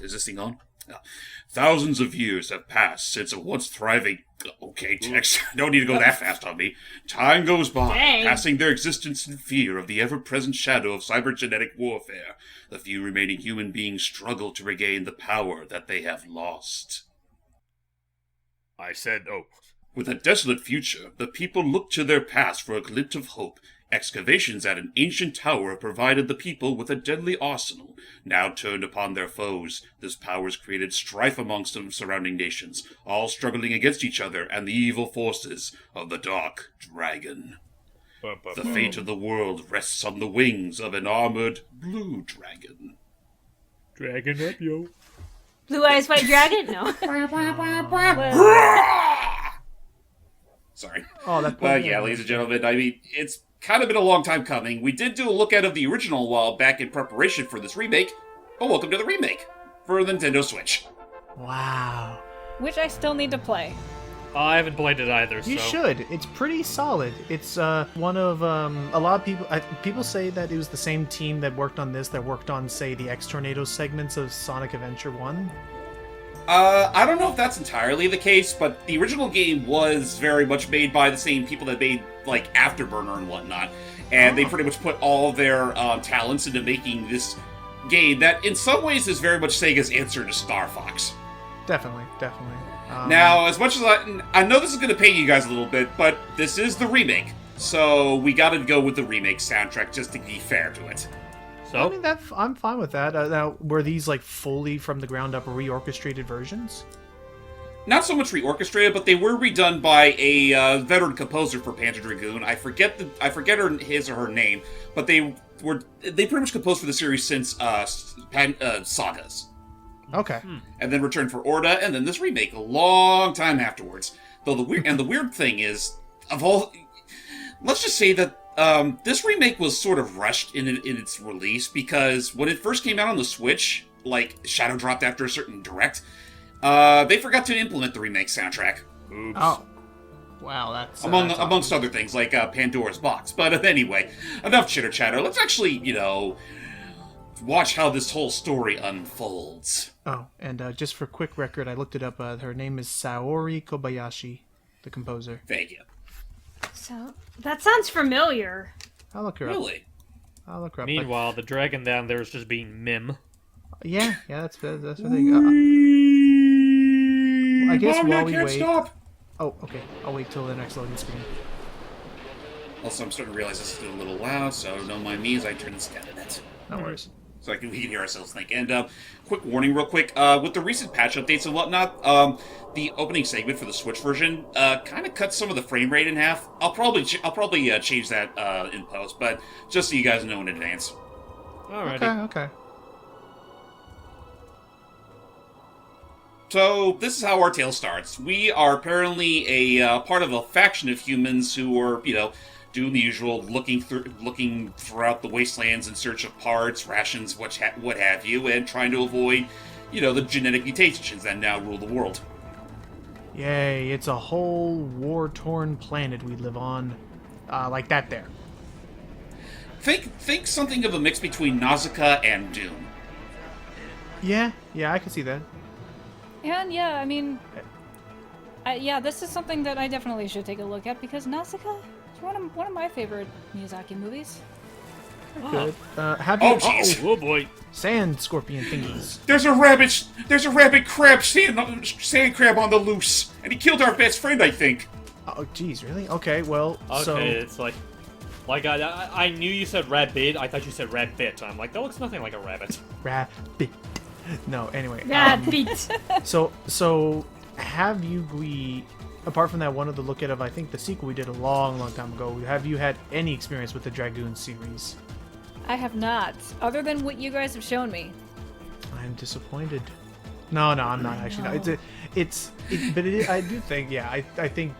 Is this thing on? Thousands of years have passed since a once thriving... Okay, text. Don't need to go that fast on me. Time goes by, passing their existence in fear of the ever-present shadow of cybergenetic warfare. The few remaining human beings struggle to regain the power that they have lost. I said, oh. With a desolate future, the people look to their past for a glint of hope. Excavations at an ancient tower provided the people with a deadly arsenal. Now turned upon their foes, this power has created strife amongst the surrounding nations, all struggling against each other and the evil forces of the Dark Dragon. The fate of the world rests on the wings of an armored blue dragon. Dragon up, yo. Blue Eyes White Dragon? No. Sorry. Oh, that. Yeah, ladies and gentlemen, I mean, it's kind of been a long time coming. We did do a look at of the original a while back in preparation for this remake, but welcome to the remake for the Nintendo Switch. Wow. Which I still need to play. I haven't played it either, so... You should. It's pretty solid. It's one of a lot of people. People say that it was the same team that worked on this that worked on, say, the X-Tornado segments of Sonic Adventure 1. I don't know if that's entirely the case, but the original game was very much made by the same people that made, like, Afterburner and whatnot. And they pretty much put all their talents into making this game that, in some ways, is very much Sega's answer to Star Fox. Definitely. Now, as much as I know this is going to pain you guys a little bit, but this is the remake. So we got to go with the remake soundtrack just to be fair to it. So? I mean, I'm fine with that. Now, were these like fully from the ground up reorchestrated versions? Not so much reorchestrated, but they were redone by a veteran composer for Panzer Dragoon. I forget his or her name, but they pretty much composed for the series since Sagas. Okay. And then returned for Orda, and then this remake a long time afterwards. Though the weird thing is, let's just say that this remake was sort of rushed in its release, because when it first came out on the Switch, like, Shadow dropped after a certain direct, they forgot to implement the remake soundtrack. Oops. Oh. Wow, that's... amongst other things, like Pandora's Box. But anyway, enough chitter-chatter. Let's actually, watch how this whole story unfolds. Oh, and just for quick record, I looked it up. Her name is Saori Kobayashi, the composer. Thank you. So, that sounds familiar. I'll look her up. Really? I'll look her up. Meanwhile, the dragon down there is just being mim. Yeah, that's the thing. I guess while we wait... Stop. Oh, okay. I'll wait till the next loading screen. Also, I'm starting to realize this is a little loud, so don't mind me as I turn this down a bit. No worries. So we can hear ourselves think. And quick warning real quick, with the recent patch updates and whatnot, the opening segment for the Switch version kind of cuts some of the frame rate in half. I'll probably change that in post, but just so you guys know in advance. Alrighty. Okay. So this is how our tale starts. We are apparently a part of a faction of humans who are, doing the usual, looking throughout the wastelands in search of parts, rations, what have you, and trying to avoid, the genetic mutations that now rule the world. Yay, it's a whole war-torn planet we live on. Like that there. Think something of a mix between Nausicaa and Doom. Yeah, I can see that. And yeah, I mean... this is something that I definitely should take a look at, because Nausicaa is one of my favorite Miyazaki movies. Good. Have you... Oh, jeez. Oh, boy. Sand scorpion thingies. There's a rabbit crab sand crab on the loose, and he killed our best friend, I think. Oh, jeez, really? Okay, well, Okay, so... it's like I knew you said rabbit. I thought you said rabbit. I'm like, that looks nothing like a rabbit. Rabbit. No, anyway. Rabbit. So have we, apart from that one other look at of, I think, the sequel we did a long, long time ago, have you had any experience with the Dragoon series? I have not, other than what you guys have shown me. I'm disappointed. No, I'm not actually. No. I do think, I think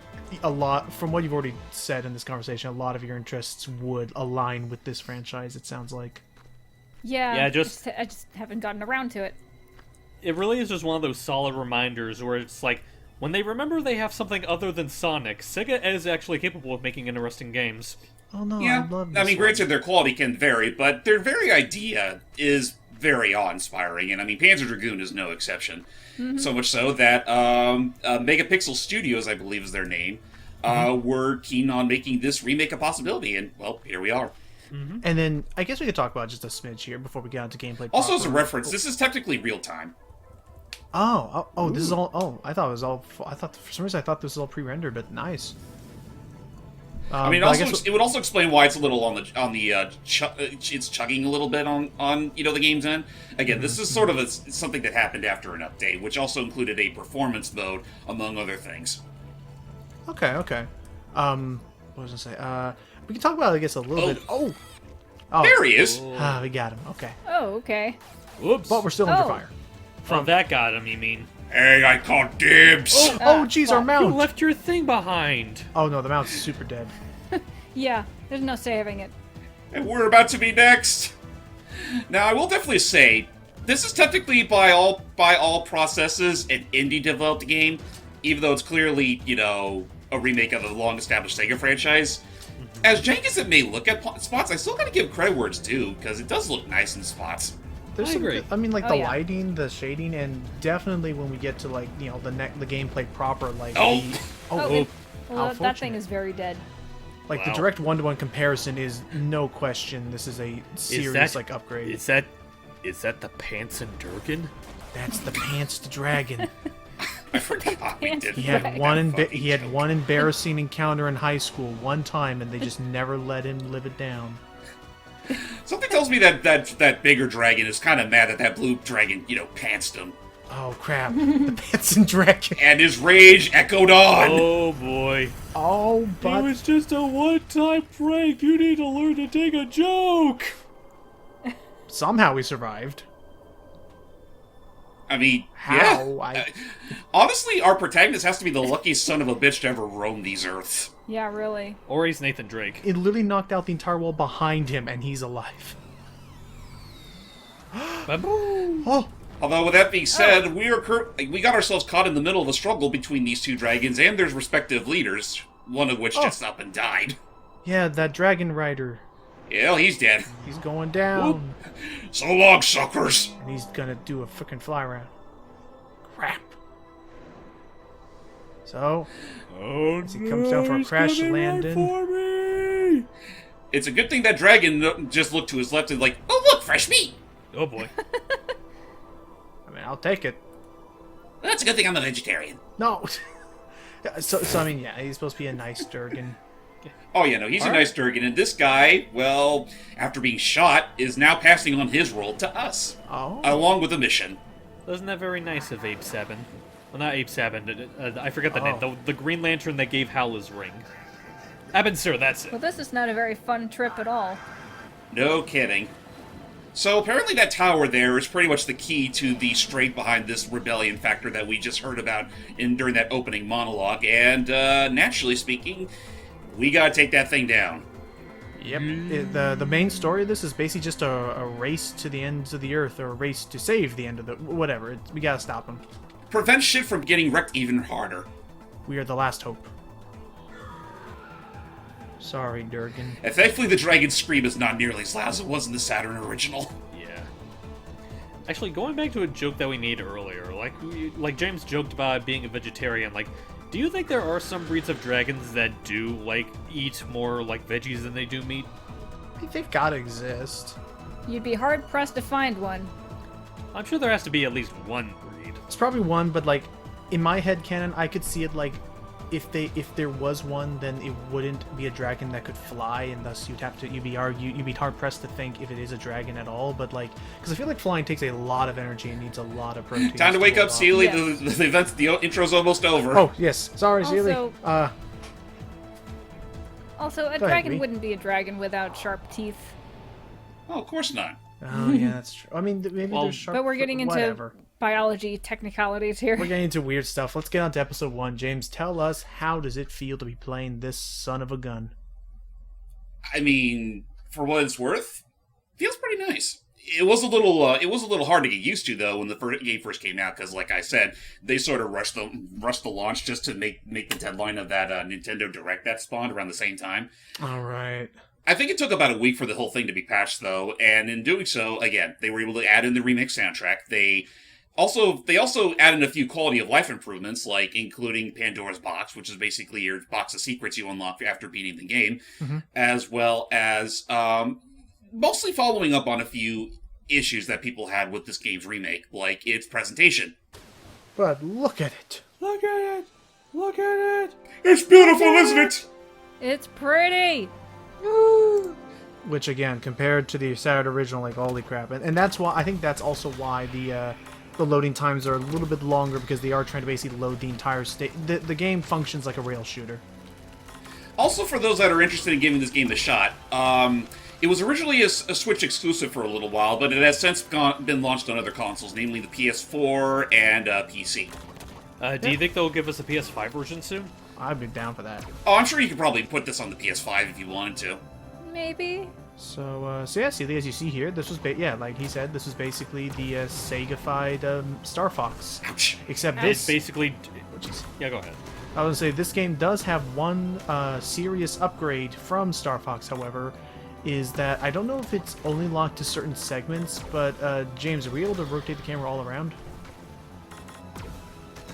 a lot, from what you've already said in this conversation, a lot of your interests would align with this franchise, it sounds like. Yeah, I I just haven't gotten around to it. It really is just one of those solid reminders where it's like, when they remember they have something other than Sonic, Sega is actually capable of making interesting games. Oh no, Yeah, I love I this mean, one. granted, their quality can vary, but their very idea is very awe-inspiring, and I mean, Panzer Dragoon is no exception. So much so that Megapixel Studios, I believe is their name, were keen on making this remake a possibility, and, well, here we are. And then I guess we could talk about just a smidge here before we get onto gameplay. Also, as a proper. reference, this is technically real-time. Oh, this is all. Oh, I thought it was all. I thought for some reason I thought this was all pre-rendered, but nice. I mean, but also, guess it would also explain why it's a little it's chugging a little bit on the game's end. Again, this is sort of something that happened after an update, which also included a performance mode, among other things. Okay. What was I say? We can talk about it, I guess, a little bit. Oh, There he is. we got him. Okay, Oh, okay. Whoops. but we're still under Oh. fire. From that got him, you mean? Hey, I call dibs. Oh, jeez, our You mount. left your thing behind. Oh no, the mount's super dead. Yeah, there's no saving it. And we're about to be next. Now, I will definitely say, this is technically by all processes an indie-developed game, even though it's clearly, a remake of a long-established Sega franchise. As jank as it may look at spots, I still gotta give credit where it's due, because it does look nice in spots. There's I some agree. I mean, like Oh, the yeah. lighting, the shading, and definitely when we get to like the gameplay proper, like Oh. Well, How that fortunate. thing is very dead. like the Wow. direct one-to-one comparison is no question. This is a serious that- upgrade. Is that the Panzer Durgan? That's the pants to dragon. I forgot we did. He had that one fucking he had joke. one embarrassing encounter in high school one time, and they just never let him live it down. Something tells me that bigger dragon is kind of mad that blue dragon, pantsed him. Oh crap! The pants and dragon. And his rage echoed on. Oh boy. Oh, It but was just a one-time prank. You need to learn to take a joke. somehow we survived. I mean, How? yeah. Honestly, our protagonist has to be the luckiest son of a bitch to ever roam these earths. Yeah, really. Or he's Nathan Drake. It literally knocked out the entire wall behind him, and he's alive. Oh, Although, with that being said, we got ourselves caught in the middle of a struggle between these two dragons and their respective leaders, one of which just up and died. yeah, that dragon rider. Yeah, he's dead. He's going down, So long, suckers. and he's gonna do a freaking fly round. Crap. So, Oh, As he comes down for a crash landing. for me. It's a good thing that dragon just looked to his left and like, oh look, fresh meat. Oh boy. I mean, I'll take it. That's a good thing I'm a vegetarian. No. so I mean, yeah, he's supposed to be a nice Durgan. Oh yeah, no, he's a nice Durgan, and this guy, well, after being shot, is now passing on his role to us, Oh. along with a mission. Wasn't that very nice of Ape 7? Well, not Ape 7. I forget the name. The Green Lantern that gave Hal his ring. Sir, that's it. Well, this is not a very fun trip at all. No kidding. So apparently that tower there is pretty much the key to the straight behind this rebellion factor that we just heard about during that opening monologue, and naturally speaking, we gotta take that thing down. Yep. The main story of this is basically just a race to the ends of the earth, or a race to save the end of the whatever. We gotta stop him. Prevent shit from getting wrecked even harder. We are the last hope. Sorry, Durgan. And thankfully the dragon's scream is not nearly as loud as it was in the Saturn original. Yeah. Actually, going back to a joke that we made earlier, like James joked about being a vegetarian, do you think there are some breeds of dragons that do, eat more, veggies than they do meat? I think they've gotta exist. You'd be hard pressed to find one. I'm sure there has to be at least one breed. It's probably one, but in my head canon, I could see it if there was one, then it wouldn't be a dragon that could fly, and thus you'd be hard pressed to think if it is a dragon at all. But because I feel like flying takes a lot of energy and needs a lot of protein. Time to wake up, Sealy. Yes. The intro's almost over. Oh yes, sorry, Sealy. Also- Also, a ahead, dragon Ree. wouldn't be a dragon without sharp teeth. Oh, of course not. Oh yeah, that's true. I mean, maybe Well, there's sharp. But we're getting into whatever. biology technicalities here. We're getting into weird stuff. Let's get on to episode 1. James, tell us, how does it feel to be playing this son of a gun? I mean, for what it's worth, feels pretty nice. It was a little hard to get used to though when the game first came out because, like I said, they sort of rushed the launch just to make the deadline of that Nintendo Direct that spawned around the same time. All right. I think it took about a week for the whole thing to be patched, though, and in doing so, again, they were able to add in the remake soundtrack. They also added a few quality of life improvements, like including Pandora's box, which is basically your box of secrets you unlock after beating the game, as well as mostly following up on a few issues that people had with this game's remake, like its presentation. But look at it. Look at it. Look at it. It's beautiful, isn't it? It's pretty. Which again, compared to the Saturday original, like holy crap, and that's why I think that's also why the loading times are a little bit longer, because they are trying to basically load the entire state. The game functions like a rail shooter. Also, for those that are interested in giving this game a shot, it was originally a Switch exclusive for a little while, but it has since been launched on other consoles, namely the PS4 and PC. Do you think they'll give us a PS5 version soon? I'd be down for that. Oh, I'm sure you could probably put this on the PS5 if you wanted to. Maybe. So yeah, see, as you see here, this was, like he said, this was basically the Sega-fied Star Fox. Ouch. Except It's this, basically... which is, Yeah, go ahead. I was gonna say, this game does have one serious upgrade from Star Fox, however, is that, I don't know if it's only locked to certain segments, but James, are we able to rotate the camera all around?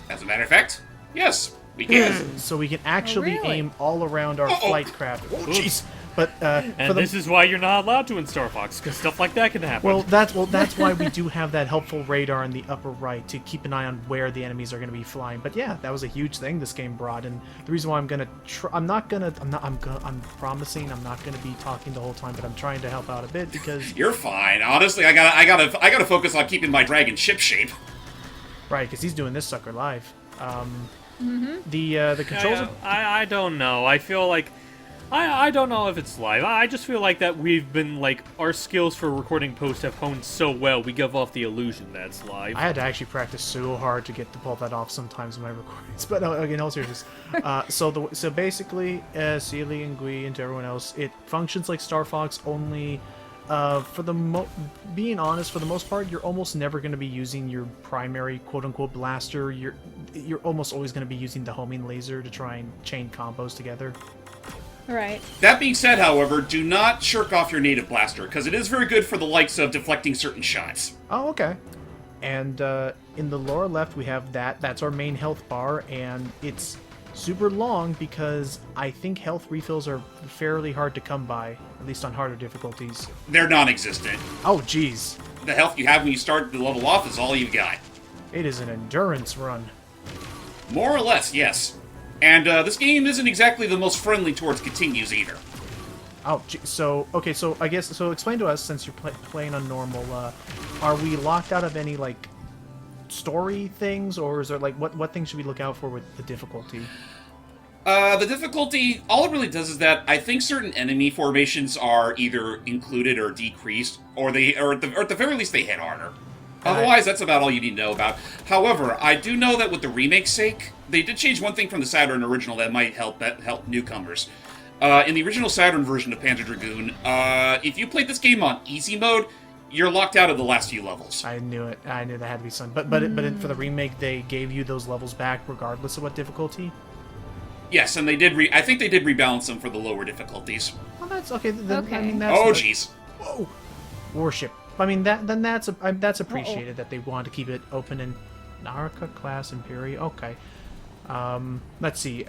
As a matter of fact, yes, we can. So we can actually really? aim all around our flight craft. Oh, jeez! But And this is why you're not allowed to in Star Fox, because stuff like that can happen. well, that's why we do have that helpful radar in the upper right to keep an eye on where the enemies are going to be flying. But yeah, that was a huge thing this game brought, and the reason why I'm promising I'm not gonna be talking the whole time, but I'm trying to help out a bit because You're fine. Honestly, I gotta focus on keeping my dragon ship shape. right, because he's doing this sucker live. The controls are I don't know. I feel like... I don't know if it's live. I just feel like that we've been, like, our skills for recording post have honed so well, we give off the illusion that it's live. I had to actually practice so hard to pull that off sometimes in my recordings. But again, all seriousness. So basically, Sealy and Gui and to everyone else, it functions like Star Fox, only being honest, for the most part, you're almost never going to be using your primary quote-unquote blaster. You're almost always going to be using the homing laser to try and chain combos together. Right. That being said, however, do not shirk off your native blaster, because it is very good for the likes of deflecting certain shots. Oh, okay. And in the lower left, we have that. That's our main health bar, and it's super long because I think health refills are fairly hard to come by, at least on harder difficulties. They're non-existent. Oh, jeez. The health you have when you start the level off is all you've got. It is an endurance run. More or less, yes. And this game isn't exactly the most friendly towards continues either. Oh, so I guess, so explain to us, since you're playing on normal, are we locked out of any, like, story things, or is there, like, what things should we look out for with the difficulty? The difficulty, all it really does is that I think certain enemy formations are either included or decreased, or at the very least they hit harder. Otherwise, that's about all you need to know about. However, I do know that with the remake's sake, they did change one thing from the Saturn original that might help newcomers. In the original Saturn version of Panzer Dragoon, if you played this game on easy mode, you're locked out of the last few levels. I knew it. I knew that had to be some. But for the remake, they gave you those levels back regardless of what difficulty? Yes, and they did. I think they did rebalance them for the lower difficulties. Well, that's okay. Then, Okay. I mean, that's Oh, jeez. Whoa! Warship. I mean, that's appreciated that they want to keep it open in Naraka class Imperial. Okay. Let's see.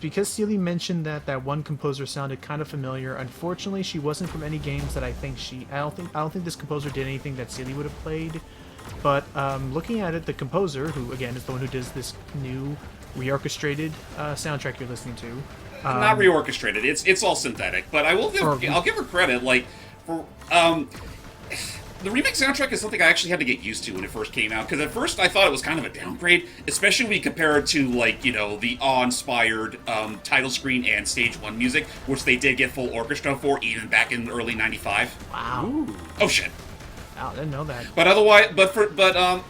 Because Sealy mentioned that one composer sounded kind of familiar. Unfortunately, she wasn't from any games that I don't think this composer did anything that Sealy would have played. But looking at it, the composer, who again is the one who does this new reorchestrated soundtrack you're listening to. Not reorchestrated. It's all synthetic. But I'll give her credit. Like for the remake soundtrack is something I actually had to get used to when it first came out, because at first I thought it was kind of a downgrade, especially when you compare it to, like, you know, the awe-inspired title screen and Stage 1 music, which they did get full orchestra for even back in early '95. Wow. Ooh. Oh shit. Wow, I didn't know that. But otherwise,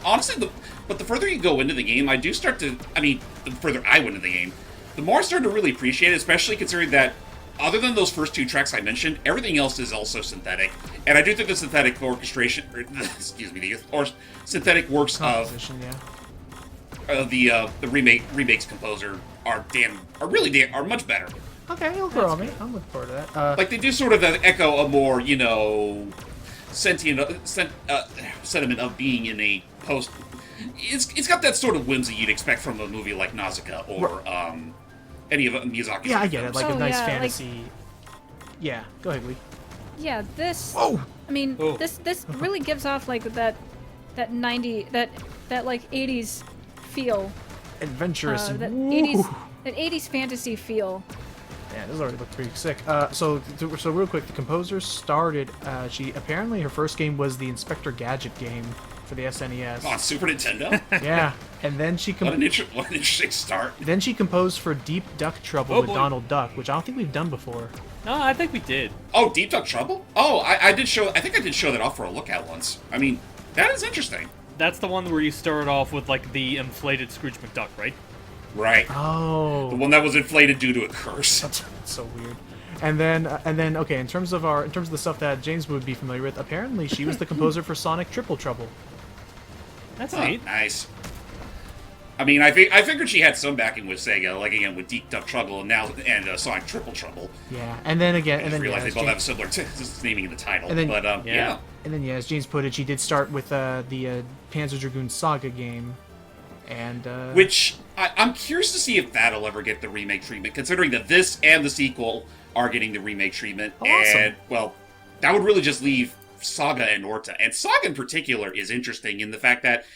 honestly, the further you go into the game, the further I went into the game, the more I started to really appreciate it, especially considering that other than those first two tracks I mentioned, everything else is also synthetic. And I do think the synthetic orchestration, or synthetic works Composition, of the remake's composer are much better. Okay, he'll grow on me. I'm looking forward to that. Like, they do sort of echo a more, sentient sentiment of being in a post. It's got that sort of whimsy you'd expect from a movie like Nausicaa or any of Miyazaki's. Yeah, I get it. Like a nice yeah, fantasy. Yeah, go ahead, Lee. Yeah, this. Oh! I mean, Oh. this really gives off like that 90 that like 80s feel. Adventurous. That Woo. 80s fantasy feel. Yeah, this already looked pretty sick. So real quick, the composer started. She apparently her first game was the Inspector Gadget game for the SNES. On Super Nintendo? Yeah, and then she What an interesting start. then she composed for Deep Duck Trouble Oh, with boy. Donald Duck, which I don't think we've done before. No, I think we did. Oh, Deep Duck Trouble? Oh, I think I did show that off for a look at once. I mean, that is interesting. That's the one where you start off with like the inflated Scrooge McDuck, right? Right. The Oh, one that was inflated due to a curse. that's so weird. And then okay, in terms of the stuff that James would be familiar with, apparently she was the composer for Sonic Triple Trouble. That's Oh, neat. nice. I mean, I figured she had some backing with Sega, like again with Deep Duck Trouble and Sonic Triple Trouble. Yeah, and then again, I and just then realized yeah, they both as have similar naming in the title. And then- but yeah. And then, yeah, as James put it, she did start with the Panzer Dragoon Saga game, and Which I'm curious to see if that'll ever get the remake treatment, considering that this and the sequel are getting the remake treatment. Oh, awesome. And well, that would really just leave Saga and Orta. And Saga in particular is interesting in the fact that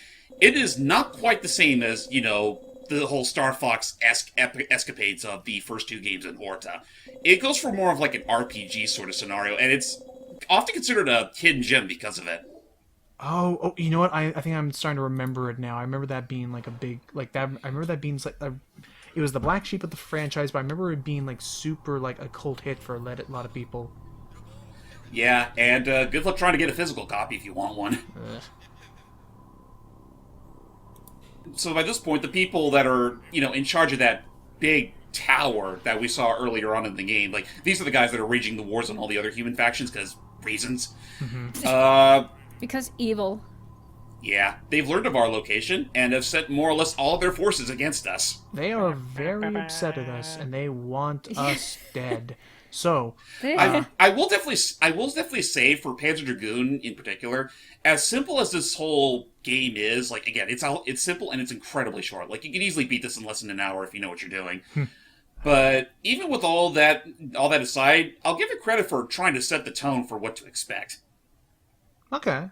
it is not quite the same as the whole Star Fox-esque escapades of the first two games in Orta. It goes for more of like an RPG sort of scenario, and it's often considered a hidden gem because of it. oh, you know what? I think I'm starting to remember it now. I remember that being like a big like that. I remember that being like it was the black sheep of the franchise, but I remember it being like super like a cult hit for a lot of people. Yeah, and good luck trying to get a physical copy if you want one. So by this point, the people that are, in charge of that big tower that we saw earlier on in the game, like, these are the guys that are waging the wars on all the other human factions, because reasons. Because evil. Yeah, they've learned of our location, and have sent more or less all of their forces against us. They are very upset at us, and they want us dead. So, I will definitely say for Panzer Dragoon in particular, as simple as this whole game is, like again, it's simple and it's incredibly short. Like you can easily beat this in less than an hour if you know what you're doing. But even with all that aside, I'll give it credit for trying to set the tone for what to expect. okay.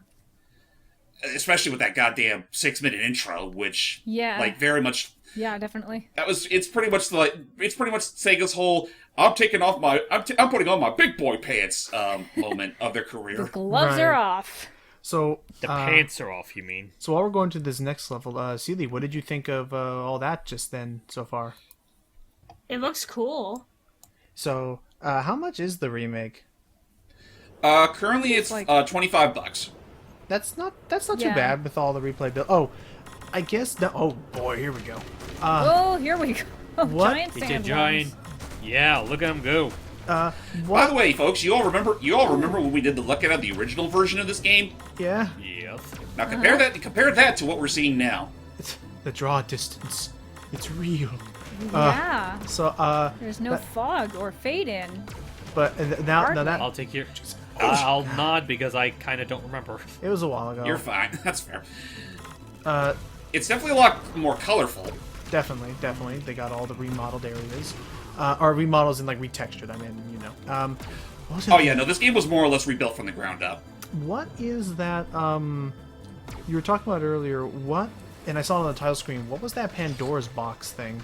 Especially with that goddamn 6-minute intro, which very much. Yeah, definitely. It's pretty much Sega's whole I'm putting on my big boy pants moment of their career. The gloves are off. So The pants are off, you mean? So while we're going to this next level, Seely, what did you think of all that just then so far? It looks cool. So how much is the remake? Currently it's like- $25. That's not too Yeah. bad with all the replay build. Oh, I guess that. Oh boy, here we go. Oh, here we go. what? Giant It's a sand giant. Yeah, look at him go. By What? the way, folks, you all remember when we did the look at the original version of this game? Yeah. Yes. Now compare that to what we're seeing now. It's the draw distance. It's real. Yeah. So There's no fog or fade in. but now that I'll take your. I'll nod because I kind of don't remember. it was a while ago. You're fine. That's fair. Uh, It's definitely a lot more colorful. definitely. They got all the remodeled areas, or remodels and like retextured. I mean, what was it? Oh yeah, no, this game was more or less rebuilt from the ground up. What is that? You were talking about earlier. What? And I saw it on the title screen. What was that Pandora's box thing?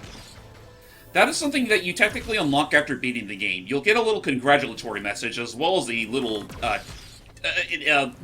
That is something that you technically unlock after beating the game. You'll get a little congratulatory message, as well as a little,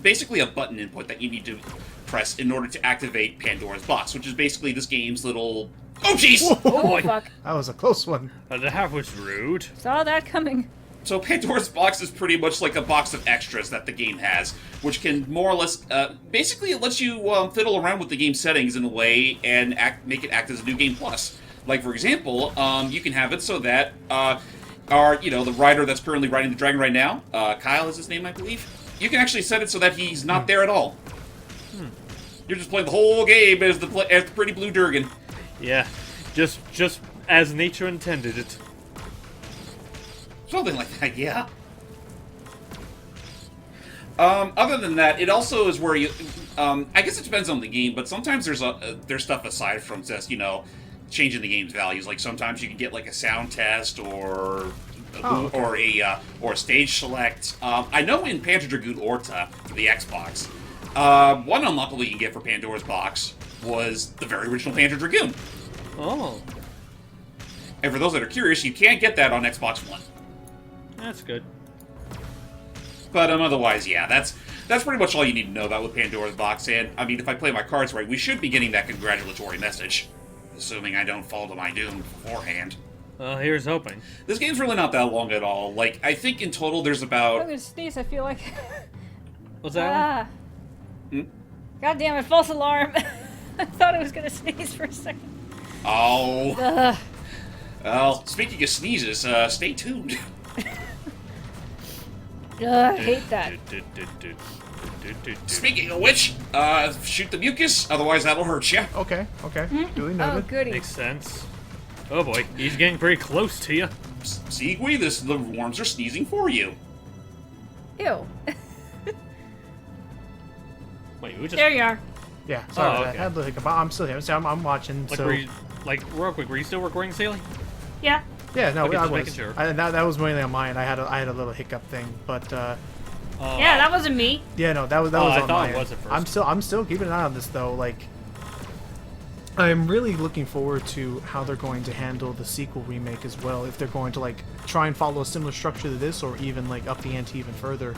basically a button input that you need to press in order to activate Pandora's box, which is basically this game's little... Oh, jeez! Oh, fuck. That was a close one. That was rude. Saw that coming. So Pandora's box is pretty much like a box of extras that the game has, which can more or lless... basically, it lets you fiddle around with the game settings in a way and make it act as a new game plus. Like, for example, you can have it so that the writer that's currently writing the Dragon right now, Kyle is his name, I believe, you can actually set it so that he's not there at all. You're just playing the whole game as the pretty blue Durgan. Yeah, just as nature intended it. Something like that, yeah. Other than that, it also is where you. I guess it depends on the game, but sometimes there's stuff aside from just changing the game's values. Like sometimes you can get like a sound test or a stage select. I know in Panzer Dragoon Orta for the Xbox, one unlockable you can get for Pandora's box was the very original Panzer Dragoon. Oh, And for those that are curious, you can't get that on Xbox One. that's good. But otherwise, yeah, that's pretty much all you need to know about with Pandora's box. And I mean, if I play my cards right, we should be getting that congratulatory message, assuming I don't fall to my doom beforehand. Here's hoping. This game's really not that long at all. Like, I think in total there's I'm about. gonna sneeze, I feel like. What's that? God damn it, false alarm. I thought I was gonna sneeze for a second. Oh. Ugh. Well, speaking of sneezes, stay tuned. Ugh, I hate that. Speaking of which, shoot the mucus, otherwise that'll hurt you. Okay. Duly Oh, noted. goody. Makes sense. Oh boy, he's getting pretty close to you. Seagui, the worms are sneezing for you. Ew. Wait, we just There you are. Yeah, sorry about okay. that. I had the hiccup. I'm still here. So I'm watching. like, So real quick, were you still recording, Saley? Yeah. yeah, no, Okay, I just was. making sure. That was mainly on mine. I had a little hiccup thing, but Yeah, that wasn't me. yeah, no, that was I on thought my it end. was at first. I'm still keeping an eye on this though. Like, I'm really looking forward to how they're going to handle the sequel remake as well. If they're going to like try and follow a similar structure to this, or even like up the ante even further.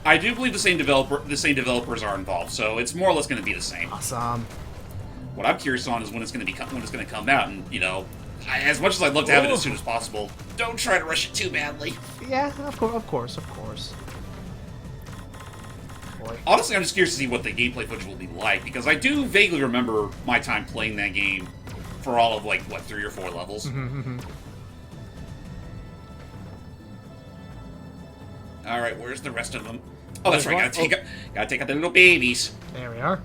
I do believe the same developers are involved, so it's more or less going to be the same. Awesome. What I'm curious on is when it's going to come out, and as much as I'd love to have it as soon as possible, don't try to rush it too badly. Yeah, of course. Boy. Honestly, I'm just curious to see what the gameplay footage will be like, because I do vaguely remember my time playing that game for all of, 3 or 4 levels. Alright, where's the rest of them? Oh, that's right, gotta take out the little babies. There we are.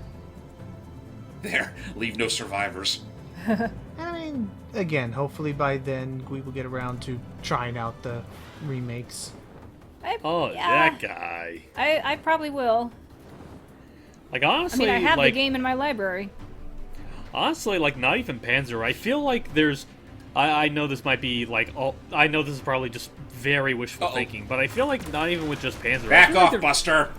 There, leave no survivors. I mean, again, hopefully by then we will get around to trying out the remakes. Oh, Yeah. that guy. I probably will. Like, I honestly, mean, I have like, the game in my library. honestly, like, not even Panzer. I feel like there's. I know this might be, I know this is probably just very wishful thinking, but I feel like not even with just Panzer. I Back feel like off, there- Buster!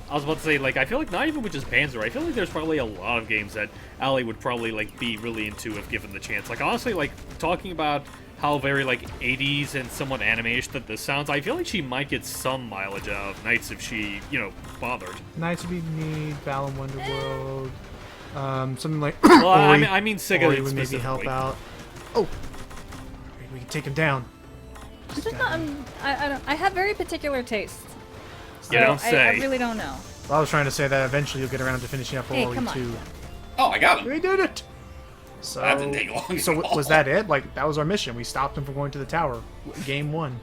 I was about to say, I feel like not even with just Panzer, I feel like there's probably a lot of games that Allie would probably, be really into if given the chance. Like, honestly, talking about how very, 80s and somewhat anime-ish that this sounds, I feel like she might get some mileage out of Knights if she, bothered. Knights of Need, Balan Wonderworld, something like. Well, Ori, I mean Sega Ori would maybe help specifically. out. Oh, we can take him down. I'm just not, I have very particular tastes. So You don't I say. really don't know. Well, I was trying to say that eventually you'll get around to finishing up Hey, Ori come on. 2. Oh, I got him! We did it. So That didn't take long So at all. was that it? That was our mission. We stopped him from going to the tower. Game 1.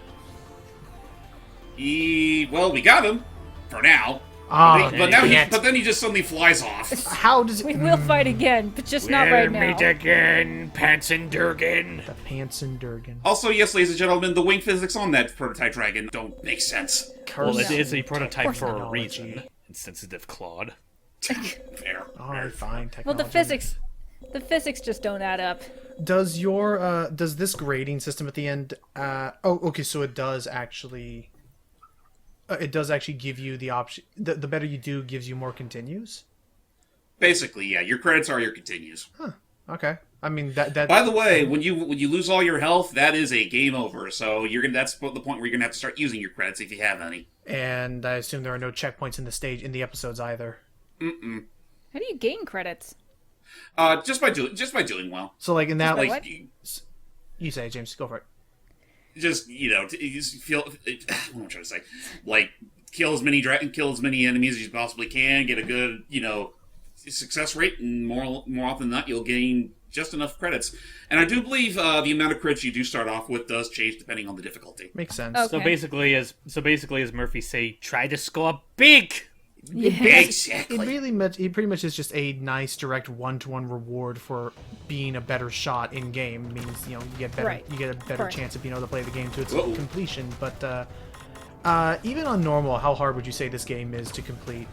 Well, we got him. For now. Ah, But then he just suddenly flies off. how does it? We will fight again, but just not right now. again, Panzer Durgan. The Panzer Durgan. Also, yes, ladies and gentlemen, the wing physics on that prototype dragon don't make sense. Well, Curse. it is a prototype course for a technology. reason. Insensitive Claude. Fair. All right, fine. Well, Technology. the physics just don't add up. Does does this grading system at the end? Okay. So it does actually. It does actually give you the option. The better you do gives you more continues. Basically, yeah, your credits are your continues. Okay. I mean that. By the way, when you lose all your health, that is a game over. So that's the point where you're gonna have to start using your credits if you have any. And I assume there are no checkpoints in the episodes either. How do you gain credits? Just by doing well. So in that by Like what? you say, James, go for it. just you just feel what am I trying to say? Kill as many enemies as you possibly can, get a good success rate, and more often than not, you'll gain just enough credits. And I do believe the amount of credits you do start off with does change depending on the difficulty. Makes sense. Okay. So basically, as Murphy say, try to score big. Exactly. It pretty much is just a nice direct one-to-one reward for being a better shot in game. It means you get better, Right. you get a better Right. chance of being able to play the game to its Uh-oh. completion. But even on normal, how hard would you say this game is to complete?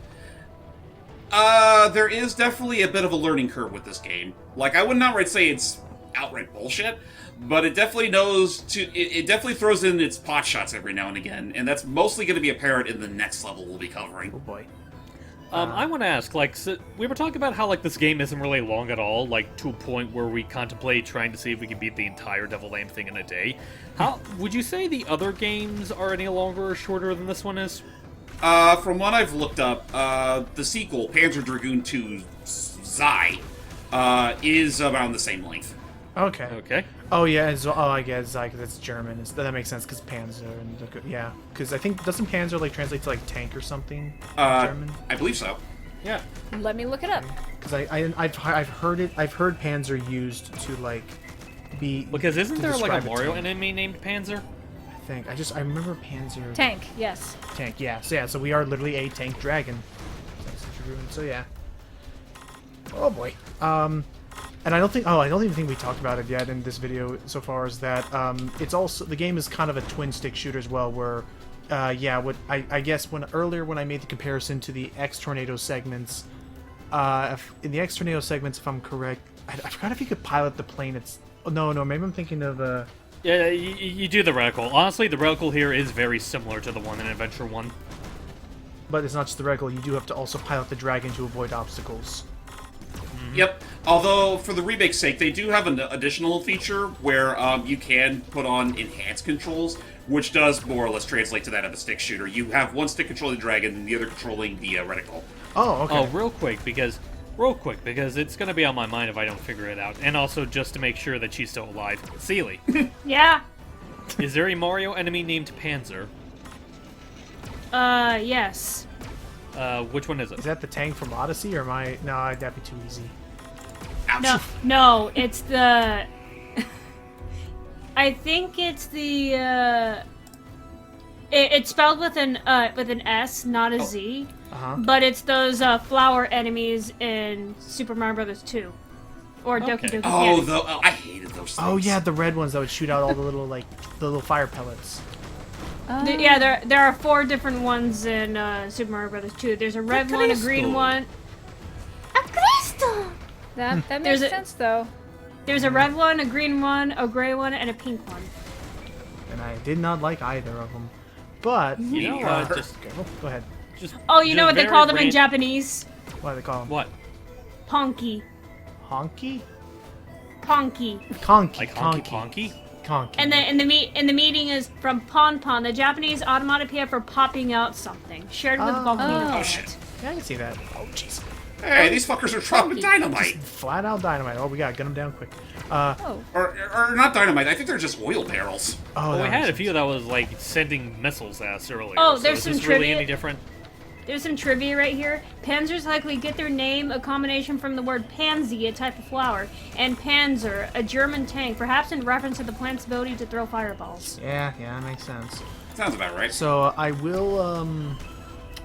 There is definitely a bit of a learning curve with this game. Like, I would not say it's outright bullshit, but it definitely knows to. It definitely throws in its pot shots every now and again, and that's mostly going to be apparent in the next level we'll be covering. Oh boy. I want to ask, so we were talking about how, this game isn't really long at all, to a point where we contemplate trying to see if we can beat the entire Devil Aim thing in a day. How would you say the other games are any longer or shorter than this one is? From what I've looked up, the sequel, Panzer Dragoon 2 Zai, is around the same length. Okay. Okay. Oh yeah. I guess that's German. That makes sense because Panzer and yeah. Because I think doesn't Panzer translate to tank or something in German? I believe so. Yeah. Let me look it up. Because I've heard it. I've heard Panzer used to be. Because isn't to there a describe Mario tank. enemy named Panzer? I think I remember Panzer Tank, yes. tank. Yeah. So yeah. So we are literally a tank dragon. So yeah. Oh boy. And I don't even think we talked about it yet in this video so far. Is that it's also the game is kind of a twin stick shooter as well, where what I guess when I made the comparison to the X Tornado segments, in the X Tornado segments, if I'm correct, I forgot if you could pilot the plane. No, maybe I'm thinking of Yeah, you do the reticle. Honestly, the reticle here is very similar to the one in Adventure 1. but it's not just the reticle. You do have to also pilot the dragon to avoid obstacles. Yep. Although, for the remake's sake, they do have an additional feature where you can put on enhanced controls, which does more or less translate to that of a stick shooter. You have one stick controlling the dragon and the other controlling the reticle. Oh, okay. Oh, real quick, because it's going to be on my mind if I don't figure it out. And also just to make sure that she's still alive. Seely, Yeah. is there a Mario enemy named Panzer? Yes. Which one is it? Is that the tank from Odyssey, or am I? No, that'd be too easy. No, no, it's the. I think it's the. It's spelled with an S, not a Z. Uh-huh. But it's those flower enemies in Super Mario Brothers 2, or Doki Okay. Doki Oh, Panic. I hated those things. Oh yeah, the red ones that would shoot out all the little the little fire pellets. Yeah, there are 4 different ones in Super Mario Brothers 2. There's a red one, a green one. A crystal. That There's makes a- sense, though. There's a red one, a green one, a gray one, and a pink one. And I did not like either of them. But You know what? Just go ahead. Oh, you know Just what they very call them in ran- Japanese? What do they call them? What? Ponky. Honky? Ponky. Conky. Like Honky Ponky? Conky. And the meaning is from pon pon, the Japanese onomatopoeia for popping out something, shared with volcano. Oh. Oh, shit. Yeah, I can see that. Oh jeez. Hey, these fuckers are dropping dynamite. Flat out dynamite. Oh, we gotta get them down quick. Oh. Or not dynamite, I think they're just oil barrels. Oh, Well, we that had a makes few that was sending missiles at us earlier. Oh, so there's is some this really trivia- any different? There's some trivia right here. Panzers likely get their name a combination from the word pansy, a type of flower, and Panzer, a German tank, perhaps in reference to the plant's ability to throw fireballs. sense. Yeah, that makes sense. Sounds about right. So I will.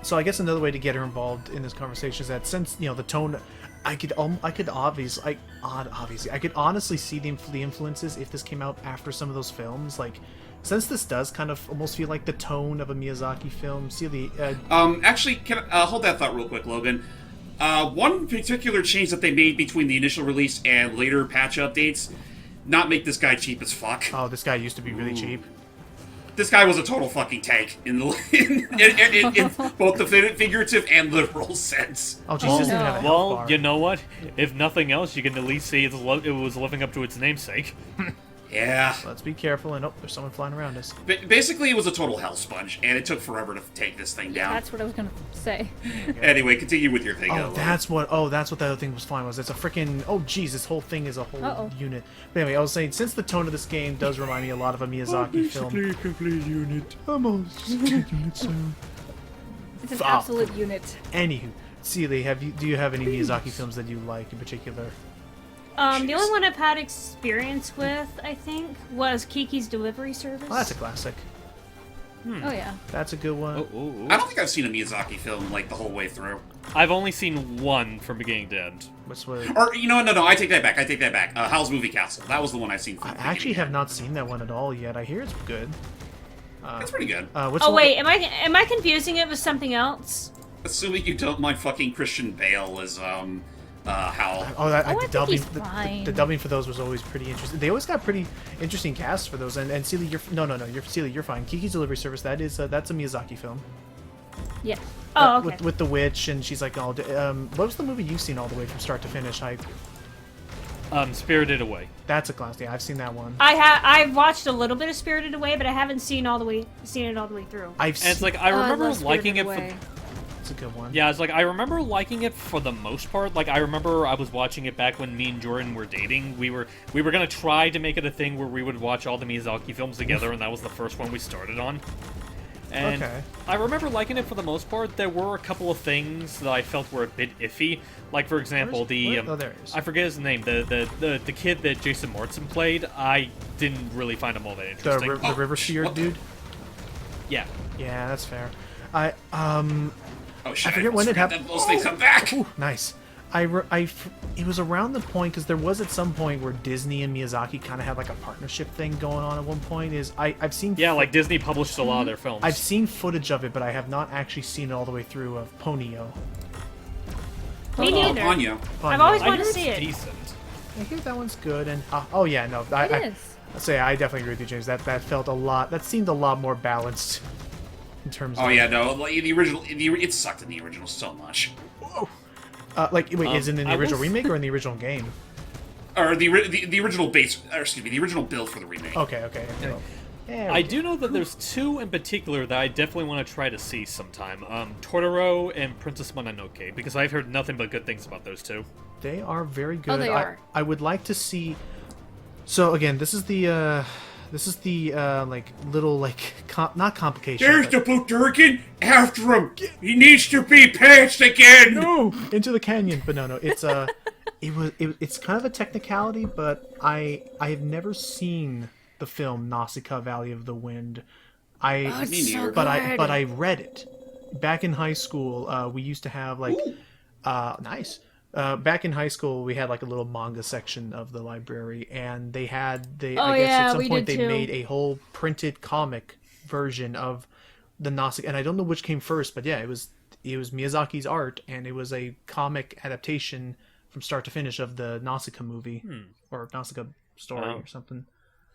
So I guess another way to get her involved in this conversation is that since the tone, I could honestly see the influences if this came out after some of those films. Since this does kind of almost feel like the tone of a Miyazaki film. See the Actually, can I hold that thought real quick, Logan? One particular change that they made between the initial release and later patch updates, not make this guy cheap as fuck. oh, this guy used to be really cheap. This guy was a total fucking tank in both the figurative and literal sense. Oh, jeez, doesn't even have a health Well, bar. you know what? If nothing else, you can at least say it was living up to its namesake. Yeah. Let's be careful. And there's someone flying around us. Basically, it was a total hell sponge, and it took forever to take this thing down. That's what I was gonna say. Anyway, continue with your thing. Oh, Logan. that's what the other thing was flying was. It's a freaking. Oh, jeez, this whole thing is a whole Uh-oh. unit. But anyway, I was saying since the tone of this game does remind me a lot of a Miyazaki film. a complete unit. I'm almost unit soon. It's an Fuck. absolute unit. Anywho, Seely, do you have any Miyazaki films that you like in particular? The only one I've had experience with, I think, was Kiki's Delivery Service. Oh, that's a classic. Oh yeah. That's a good one. I don't think I've seen a Miyazaki film like the whole way through. I've only seen one from beginning to end. What's what? Or no, I take that back. Howl's Moving Castle. That was the one I've seen. From I the actually beginning have to not seen that one at all yet. I hear it's good. end. It's pretty good. What's Oh the- wait, am I confusing it with something else? Assuming you don't mind fucking Christian Bale as Howl. Oh, I the think dubbing. he's fine. The dubbing for those was always pretty interesting. They always got pretty interesting casts for those. And Seely, you're Seely, you're fine. Kiki's Delivery Service. That's a Miyazaki film. Yeah. Oh, okay. With the witch, and she's like all. What was the movie you've seen all the way from start to finish? Spirited Away. That's a classic. Yeah, I've seen that one. I've watched a little bit of Spirited Away, but I haven't seen it all the way through. I've And seen. it's like, I remember liking it Away. It's a good one. Yeah, it's like, I remember liking it for the most part. Like, I remember I was watching it back when me and Jordan were dating. We were gonna try to make it a thing where we would watch all the Miyazaki films together, and that was the first one we started on. And Okay. I remember liking it for the most part. There were a couple of things that I felt were a bit iffy. Like, for example, oh, there it is. I forget his name. The kid that Jason Mortson played, I didn't really find him all that The, interesting. the River Seer dude. Yeah. Yeah, that's fair. Oh shit! I forget when it happened. Those things come back. Ooh, nice. It was around the point because there was at some point where Disney and Miyazaki kind of had like a partnership thing going on at one point. I've seen Yeah, like Disney published a lot of their films. I've seen footage of it, but I have not actually seen it all the way through of Ponyo. Me neither. Ponyo. I've always I wanted heard to see it's it. decent. I hear that one's good, and oh yeah, no, It I is. say I definitely agree with you, James. That felt a lot. That seemed a lot more balanced in terms of. Oh yeah, no, like, the original. It sucked in the original so much. Wait, is it in the I will original s- remake or in the original game? Or the original base. Or excuse me, the original build for the remake. Okay. Yeah, I do know that there's two in particular that I definitely want to try to see sometime. Totoro and Princess Mononoke, because I've heard nothing but good things about those two. They are very good. they are. I would like to see. So again, this is the like little like not complication. There's but- the Dragoon after him. He needs to be patched again. No, into the canyon. But no, it's it's kind of a technicality, but I have never seen the film Nausicaa Valley of the Wind. it's so but good. I read it back in high school. We used to have like nice. Back in high school, we had like a little manga section of the library, and I guess yeah, at some we point did they too. made a whole printed comic version of the Nausicaa, and I don't know which came first, but yeah, it was Miyazaki's art, and it was a comic adaptation from start to finish of the Nausicaa movie or Nausicaa story or something.